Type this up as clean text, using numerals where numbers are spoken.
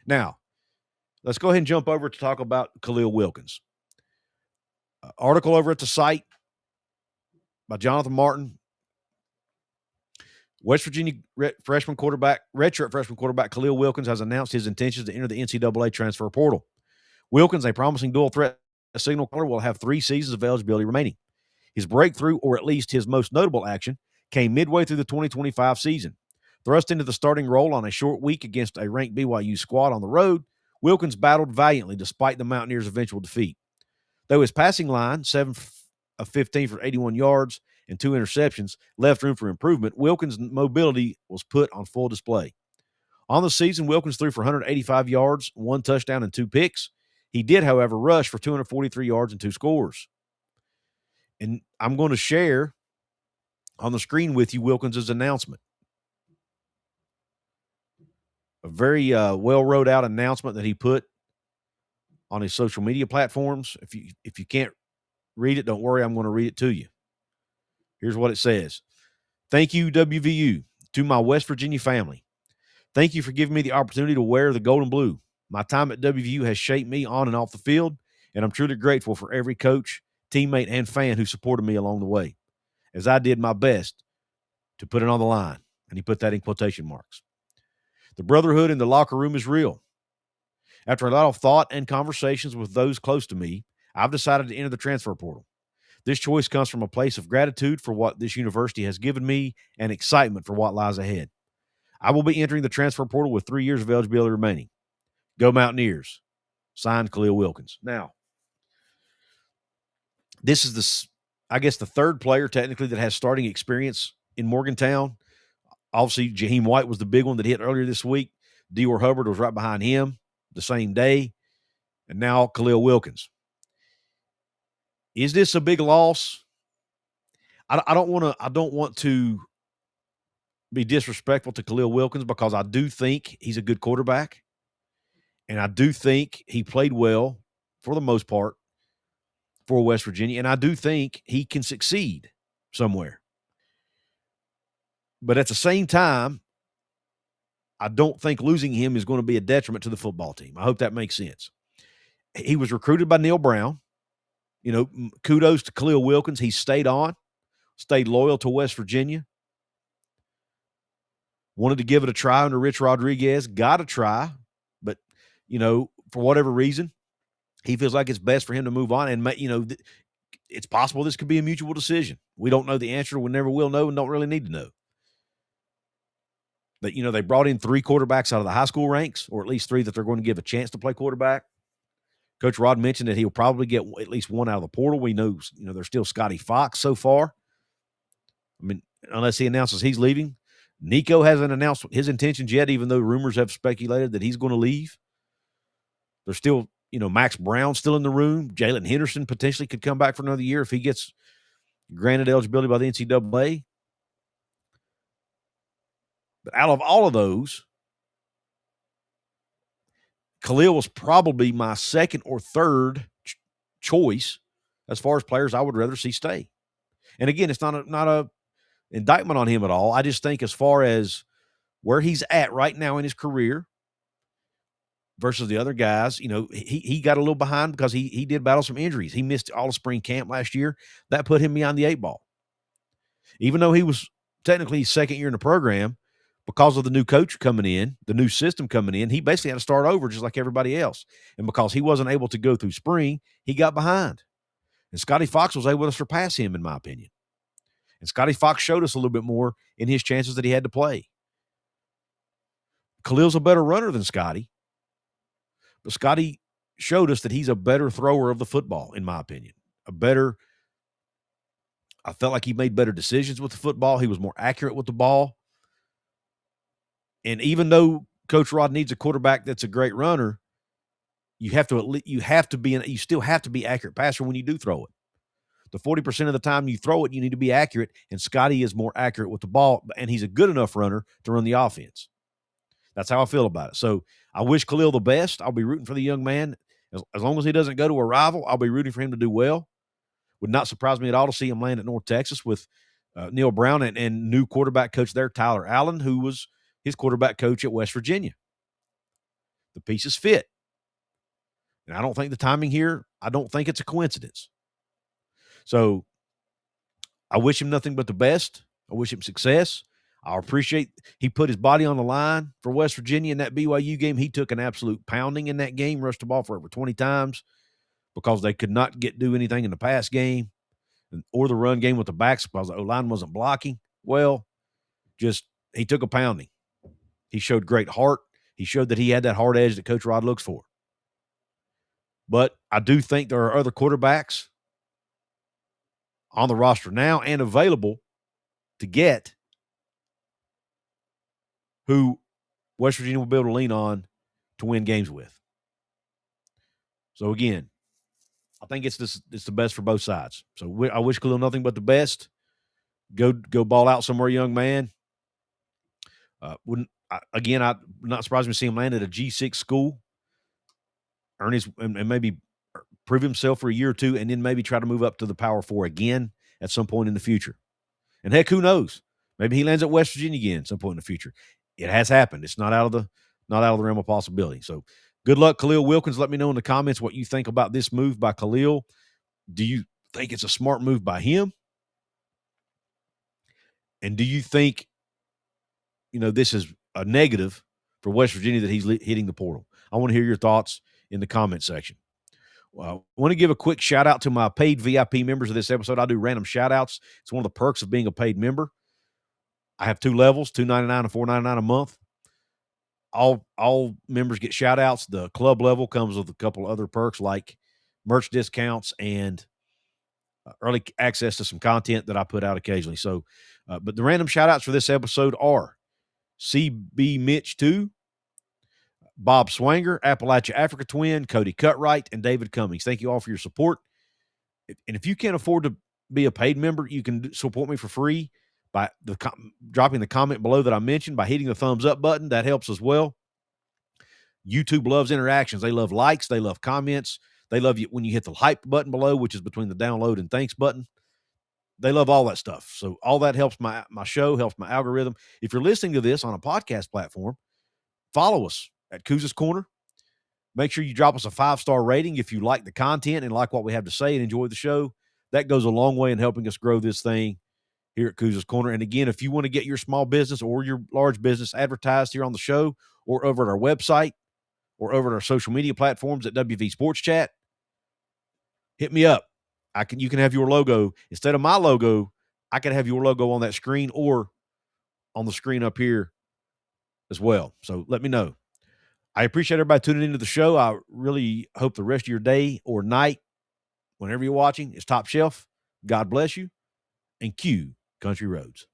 Now, let's go ahead and jump over to talk about Khalil Wilkins. Article over at the site by Jonathan Martin. West Virginia redshirt freshman quarterback Khalil Wilkins has announced his intentions to enter the NCAA transfer portal. Wilkins, a promising dual threat signal caller, will have 3 seasons of eligibility remaining. His breakthrough, or at least his most notable action, came midway through the 2025 season. Thrust into the starting role on a short week against a ranked BYU squad on the road, Wilkins battled valiantly despite the Mountaineers' eventual defeat. Though his passing line, 7 of 15 for 81 yards and 2 interceptions, left room for improvement, Wilkins' mobility was put on full display. On the season, Wilkins threw for 185 yards, 1 touchdown, and 2 picks. He did, however, rush for 243 yards and 2 scores. And I'm going to share on the screen with you Wilkins' announcement. A very well wrote out announcement that he put on his social media platforms. If you can't read it, don't worry, I'm going to read it to you. Here's what it says. Thank you, WVU, to my West Virginia family. Thank you for giving me the opportunity to wear the gold and blue. My time at WVU has shaped me on and off the field, and I'm truly grateful for every coach, teammate, and fan who supported me along the way, as I did my best to put it on the line. And he put that in quotation marks. The brotherhood in the locker room is real. After a lot of thought and conversations with those close to me, I've decided to enter the transfer portal. This choice comes from a place of gratitude for what this university has given me and excitement for what lies ahead. I will be entering the transfer portal with 3 years of eligibility remaining. Go Mountaineers. Signed, Khalil Wilkins. Now, this is the third player technically that has starting experience in Morgantown. Obviously, Jaheim White was the big one that hit earlier this week. Dior Hubbard was right behind him the same day. And now Khalil Wilkins. Is this a big loss? I don't want to be disrespectful to Khalil Wilkins because I do think he's a good quarterback. And I do think he played well for the most part for West Virginia. And I do think he can succeed somewhere. But at the same time, I don't think losing him is going to be a detriment to the football team. I hope that makes sense. He was recruited by Neil Brown. You know, kudos to Khalil Wilkins. He stayed on, stayed loyal to West Virginia. Wanted to give it a try under Rich Rodriguez. Got a try. But, you know, for whatever reason, he feels like it's best for him to move on. And, you know, it's possible this could be a mutual decision. We don't know the answer. We never will know and don't really need to know. But, you know, they brought in 3 quarterbacks out of the high school ranks, or at least 3 that they're going to give a chance to play quarterback. Coach Rod mentioned that he'll probably get at least 1 out of the portal. We know, you know, there's still Scotty Fox so far. I mean, unless he announces he's leaving. Nico hasn't announced his intentions yet, even though rumors have speculated that he's going to leave. There's still, you know, Max Brown still in the room. Jalen Henderson potentially could come back for another year if he gets granted eligibility by the NCAA. But out of all of those, Khalil was probably my second or third choice as far as players I would rather see stay. And again, it's not a indictment on him at all. I just think as far as where he's at right now in his career versus the other guys, you know, he got a little behind because he did battle some injuries. He missed all of spring camp last year. That put him beyond the 8 ball. Even though he was technically his second year in the program, because of the new coach coming in, the new system coming in, he basically had to start over just like everybody else. And because he wasn't able to go through spring, he got behind. And Scotty Fox was able to surpass him, in my opinion. And Scotty Fox showed us a little bit more in his chances that he had to play. Khalil's a better runner than Scotty. But Scotty showed us that he's a better thrower of the football, in my opinion. I felt like he made better decisions with the football. He was more accurate with the ball. And even though Coach Rod needs a quarterback that's a great runner, you still have to be accurate passer when you do throw it. The 40% of the time you throw it, you need to be accurate, and Scotty is more accurate with the ball, and he's a good enough runner to run the offense. That's how I feel about it. So I wish Khalil the best. I'll be rooting for the young man. As long as he doesn't go to a rival, I'll be rooting for him to do well. Would not surprise me at all to see him land at North Texas with Neil Brown and new quarterback coach there, Tyler Allen, who was his quarterback coach at West Virginia. The pieces fit. And I don't think the timing here, I don't think it's a coincidence. So I wish him nothing but the best. I wish him success. I appreciate he put his body on the line for West Virginia in that BYU game. He took an absolute pounding in that game, rushed the ball for over 20 times because they could not do anything in the pass game or the run game with the backs because the O-line wasn't blocking. Well, he took a pounding. He showed great heart. He showed that he had that hard edge that Coach Rod looks for. But I do think there are other quarterbacks on the roster now and available to get who West Virginia will be able to lean on to win games with. So, again, I think it's the best for both sides. So, I wish Khalil nothing but the best. Go ball out somewhere, young man. I'm not surprised to see him land at a G6 school, earn his and maybe prove himself for a year or two, and then maybe try to move up to the Power 4 again at some point in the future. And heck, who knows? Maybe he lands at West Virginia again at some point in the future. It has happened. It's not out of the realm of possibility. So good luck, Khalil Wilkins. Let me know in the comments what you think about this move by Khalil. Do you think it's a smart move by him? And do you think, this is a negative for West Virginia that he's hitting the portal? I want to hear your thoughts in the comment section. I want to give a quick shout out to my paid VIP members of this episode. I do random shout outs. It's one of the perks of being a paid member. I have two levels, $2.99 and $4.99 a month. All members get shout outs. The club level comes with a couple other perks like merch discounts and early access to some content that I put out occasionally. So, but the random shout outs for this episode are CB Mitch 2, Bob Swanger, Appalachia Africa Twin, Cody Cutright, and David Cummings. Thank you all for your support. And if you can't afford to be a paid member, you can support me for free by dropping the comment below that I mentioned, by hitting the thumbs up button. That helps as well. YouTube loves interactions. They love likes. They love comments. They love you when you hit the hype button below, which is between the download and thanks button. They love all that stuff. So all that helps my show, helps my algorithm. If you're listening to this on a podcast platform, follow us at Couz's Corner. Make sure you drop us a 5-star rating if you like the content and like what we have to say and enjoy the show. That goes a long way in helping us grow this thing here at Couz's Corner. And again, if you want to get your small business or your large business advertised here on the show or over at our website or over at our social media platforms at WV Sports Chat, hit me up. You can have your logo. Instead of my logo, I can have your logo on that screen or on the screen up here as well. So let me know. I appreciate everybody tuning into the show. I really hope the rest of your day or night, whenever you're watching, is top shelf. God bless you. And cue Country Roads.